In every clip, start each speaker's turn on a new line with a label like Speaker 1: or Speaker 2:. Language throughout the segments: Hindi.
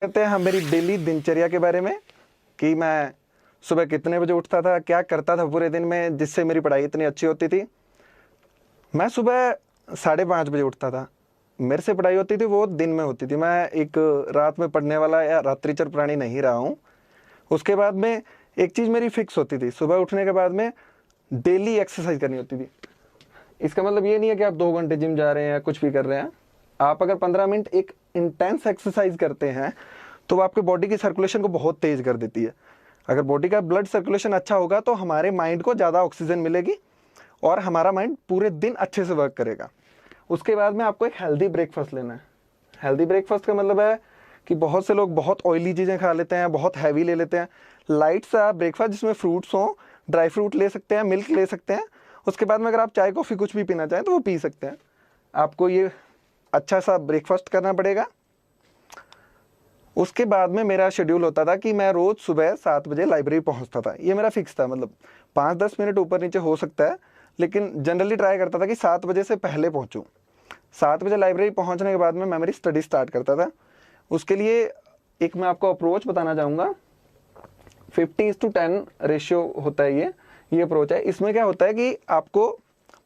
Speaker 1: कहते हैं हम मेरी डेली दिनचर्या के बारे में कि मैं सुबह कितने बजे उठता था, क्या करता था पूरे दिन में जिससे मेरी पढ़ाई इतनी अच्छी होती थी। मैं सुबह 5:30 बजे उठता था। मेरे से पढ़ाई होती थी वो दिन में होती थी। मैं एक रात में पढ़ने वाला या रात्रिचर प्राणी नहीं रहा हूँ। उसके बाद में एक चीज़ मेरी फिक्स होती थी, सुबह उठने के बाद में डेली एक्सरसाइज करनी होती थी। इसका मतलब ये नहीं है कि आप 2 घंटे जिम जा रहे हैं या कुछ भी कर रहे हैं। आप अगर 15 मिनट एक इंटेंस एक्सरसाइज करते हैं तो वो आपके बॉडी की सर्कुलेशन को बहुत तेज कर देती है। अगर बॉडी का ब्लड सर्कुलेशन अच्छा होगा तो हमारे माइंड को ज़्यादा ऑक्सीजन मिलेगी और हमारा माइंड पूरे दिन अच्छे से वर्क करेगा। उसके बाद में आपको एक हेल्दी ब्रेकफास्ट लेना है। हेल्दी ब्रेकफास्ट का मतलब है कि बहुत से लोग बहुत ऑयली चीज़ें खा लेते हैं, बहुत हैवी ले लेते हैं। लाइट सा ब्रेकफास्ट जिसमें फ्रूट्स हों, ड्राई फ्रूट ले सकते हैं, मिल्क ले सकते हैं। उसके बाद में अगर आप चाय कॉफ़ी कुछ भी पीना चाहें तो वो पी सकते हैं। आपको ये अच्छा सा ब्रेकफास्ट करना पड़ेगा। उसके बाद में मेरा शेड्यूल होता था कि मैं रोज़ सुबह 7 बजे लाइब्रेरी पहुंचता था। ये मेरा फिक्स था, मतलब 5-10 मिनट ऊपर नीचे हो सकता है, लेकिन जनरली ट्राई करता था कि 7 बजे से पहले पहुंचूं। 7 बजे लाइब्रेरी पहुंचने के बाद में मैं मेरी स्टडी स्टार्ट करता था। उसके लिए एक मैं आपको अप्रोच बताना चाहूँगा। 50:10 रेशियो होता है ये अप्रोच है। इसमें क्या होता है कि आपको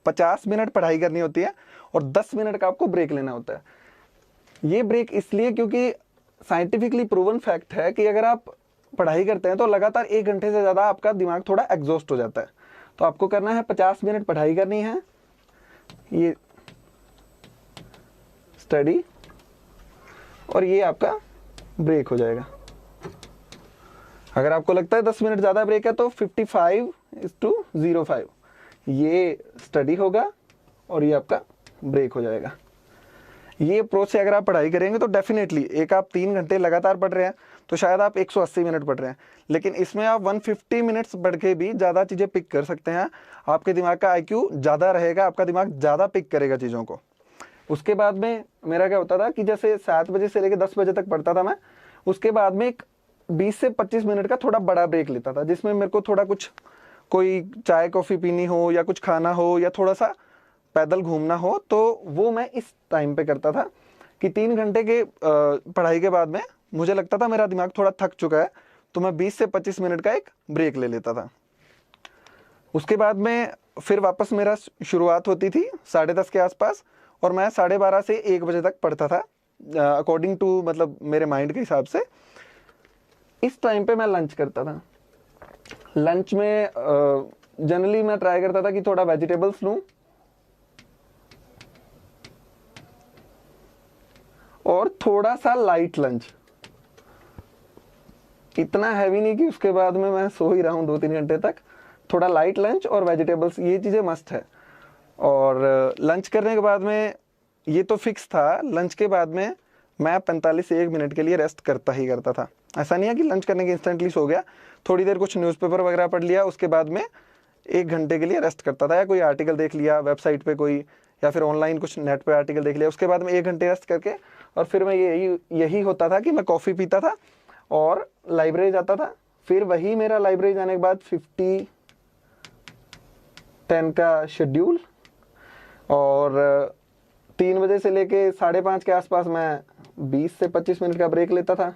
Speaker 1: 50 मिनट पढ़ाई करनी होती है और 10 मिनट का आपको ब्रेक लेना होता है। ये ब्रेक इसलिए क्योंकि साइंटिफिकली प्रूवन फैक्ट है कि अगर आप पढ़ाई करते हैं तो लगातार 1 घंटे से ज़्यादा आपका दिमाग थोड़ा एग्जॉस्ट हो जाता है। तो आपको करना है 50 मिनट पढ़ाई करनी है, ये स्टडी, और ये आपका ब्रेक हो जाएगा। अगर आपको लगता है 10 मिनट ज़्यादा ब्रेक है तो 55:05 ये स्टडी होगा और ये आपका ब्रेक हो जाएगा। ये अप्रोच से अगर आप पढ़ाई करेंगे तो डेफिनेटली एक आप 3 घंटे लगातार पढ़ रहे हैं तो शायद आप 180 मिनट पढ़ रहे हैं, लेकिन इसमें आप 150 मिनट्स पढ़ के भी ज़्यादा चीज़ें पिक कर सकते हैं। आपके दिमाग का IQ ज़्यादा रहेगा, आपका दिमाग ज़्यादा पिक करेगा चीज़ों को। उसके बाद में मेरा क्या होता था कि जैसे 7 बजे से लेकर 10 बजे तक पढ़ता था मैं। उसके बाद में एक 20 से 25 मिनट का थोड़ा बड़ा ब्रेक लेता था, जिसमें मेरे को थोड़ा कुछ कोई चाय कॉफ़ी पीनी हो या कुछ खाना हो या थोड़ा सा पैदल घूमना हो, तो वो मैं इस टाइम पे करता था कि 3 घंटे के पढ़ाई के बाद में मुझे लगता था मेरा दिमाग थोड़ा थक चुका है, तो मैं 20 से 25 मिनट का एक ब्रेक ले लेता था। उसके बाद में फिर वापस मेरा शुरुआत होती थी 10:30 के आसपास और मैं 12:30 से 1 बजे तक पढ़ता था, अकॉर्डिंग टू मतलब मेरे माइंड के हिसाब से। इस टाइम पे मैं लंच करता था। लंच में जनरली मैं ट्राई करता था कि थोड़ा वेजिटेबल्स लूँ और थोड़ा सा लाइट लंच, इतना हैवी नहीं कि उसके बाद में मैं सो ही रहा हूँ 2-3 घंटे तक। थोड़ा लाइट लंच और वेजिटेबल्स, ये चीज़ें मस्ट है। और लंच करने के बाद में ये तो फिक्स था, लंच के बाद में मैं 45 से 1 मिनट के लिए रेस्ट करता ही करता था। ऐसा नहीं है कि लंच करने के इंस्टेंटली सो गया, थोड़ी देर कुछ न्यूज़पेपर वगैरह पढ़ लिया, उसके बाद में 1 घंटे के लिए रेस्ट करता था, या कोई आर्टिकल देख लिया वेबसाइट पे कोई, या फिर ऑनलाइन कुछ नेट पे आर्टिकल देख लिया। उसके बाद में 1 घंटे रेस्ट करके और फिर मैं यही होता था कि मैं कॉफ़ी पीता था और लाइब्रेरी जाता था। फिर वही मेरा लाइब्रेरी जाने के बाद 50:10 का शेड्यूल, और 3 बजे से लेके 5:30 के आसपास मैं 20 से 25 मिनट का ब्रेक लेता था,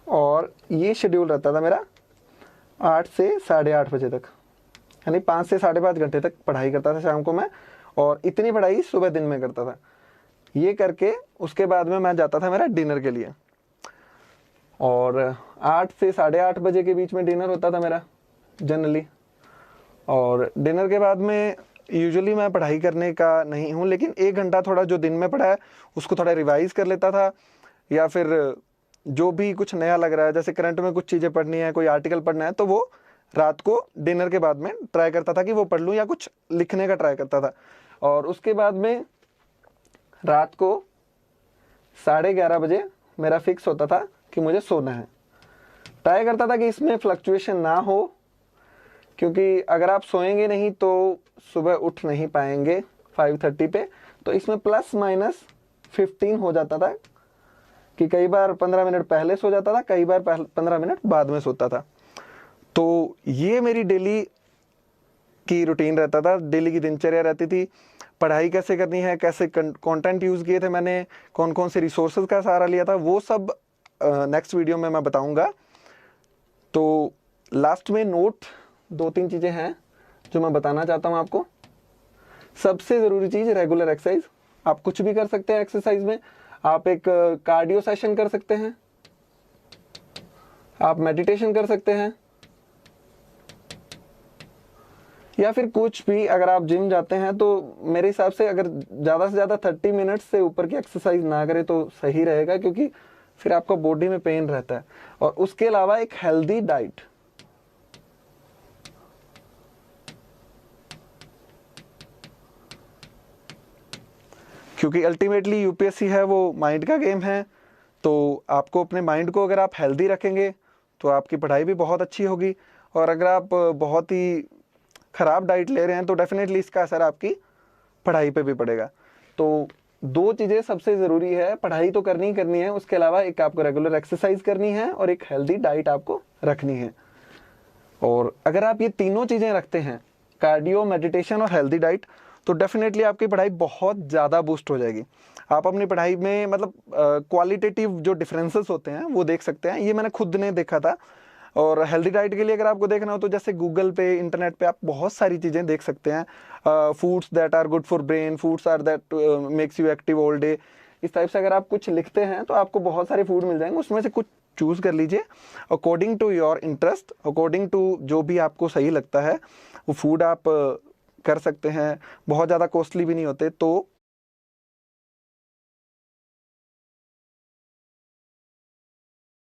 Speaker 1: और ये शेड्यूल रहता था मेरा 8 से 8:30 बजे तक, यानी 5 से 5.5 घंटे तक पढ़ाई करता था शाम को मैं, और इतनी पढ़ाई सुबह दिन में करता था। ये करके उसके बाद में मैं जाता था मेरा डिनर के लिए, और 8 से 8:30 बजे के बीच में डिनर होता था मेरा जनरली। और डिनर के बाद में यूजुअली मैं पढ़ाई करने का नहीं हूँ, लेकिन 1 घंटा थोड़ा जो दिन में पढ़ा है उसको थोड़ा रिवाइज कर लेता था, या फिर जो भी कुछ नया लग रहा है, जैसे करंट में कुछ चीज़ें पढ़नी है, कोई आर्टिकल पढ़ना है, तो वो रात को डिनर के बाद में ट्राई करता था कि वो पढ़ लूँ, या कुछ लिखने का ट्राई करता था। और उसके बाद में रात को 11:30 बजे मेरा फिक्स होता था कि मुझे सोना है। ट्राई करता था कि इसमें फ्लक्चुएशन ना हो, क्योंकि अगर आप सोएंगे नहीं तो सुबह उठ नहीं पाएंगे 5:30 पे। तो इसमें ±15 हो जाता था कि कई बार 15 मिनट पहले सो जाता था, कई बार 15 मिनट बाद में सोता था। तो ये मेरी डेली की रूटीन रहता था, डेली की दिनचर्या रहती थी। पढ़ाई कैसे करनी है, कैसे कंटेंट यूज़ किए थे मैंने, कौन कौन से रिसोर्सेज का सहारा लिया था, वो सब नेक्स्ट वीडियो में मैं बताऊंगा। तो लास्ट में नोट 2-3 चीज़ें हैं जो मैं बताना चाहता हूँ आपको। सबसे ज़रूरी चीज़ रेगुलर एक्सरसाइज। आप कुछ भी कर सकते हैं एक्सरसाइज में। आप एक कार्डियो सेशन कर सकते हैं, आप मेडिटेशन कर सकते हैं, या फिर कुछ भी। अगर आप जिम जाते हैं तो मेरे हिसाब से अगर ज़्यादा से ज़्यादा 30 मिनट्स से ऊपर की एक्सरसाइज ना करें तो सही रहेगा, क्योंकि फिर आपका बॉडी में पेन रहता है। और उसके अलावा एक हेल्दी डाइट। क्योंकि अल्टीमेटली यूपीएससी है वो माइंड का गेम है, तो आपको अपने माइंड को अगर आप हेल्दी रखेंगे तो आपकी पढ़ाई भी बहुत अच्छी होगी। और अगर आप बहुत ही ख़राब डाइट ले रहे हैं तो डेफिनेटली इसका असर आपकी पढ़ाई पे भी पड़ेगा। तो 2 चीज़ें सबसे ज़रूरी है, पढ़ाई तो करनी ही करनी है, उसके अलावा एक आपको रेगुलर एक्सरसाइज करनी है और एक हेल्दी डाइट आपको रखनी है। और अगर आप ये तीनों चीज़ें रखते हैं, कार्डियो, मेडिटेशन और हेल्दी डाइट, तो डेफिनेटली आपकी पढ़ाई बहुत ज़्यादा बूस्ट हो जाएगी। आप अपनी पढ़ाई में मतलब क्वालिटेटिव जो डिफरेंसेस होते हैं वो देख सकते हैं। ये मैंने खुद ने देखा था। और हेल्दी डाइट के लिए अगर आपको देखना हो तो जैसे गूगल पे, इंटरनेट पे आप बहुत सारी चीज़ें देख सकते हैं। Foods that are good for brain, foods are that makes you active all day. इस टाइप से अगर आप कुछ लिखते हैं तो आपको बहुत सारे फूड मिल जाएंगे, उसमें से कुछ चूज़ कर लीजिए according to your interest, according to जो भी आपको सही लगता है वो फूड आप कर सकते हैं। बहुत ज़्यादा कॉस्टली भी नहीं होते, तो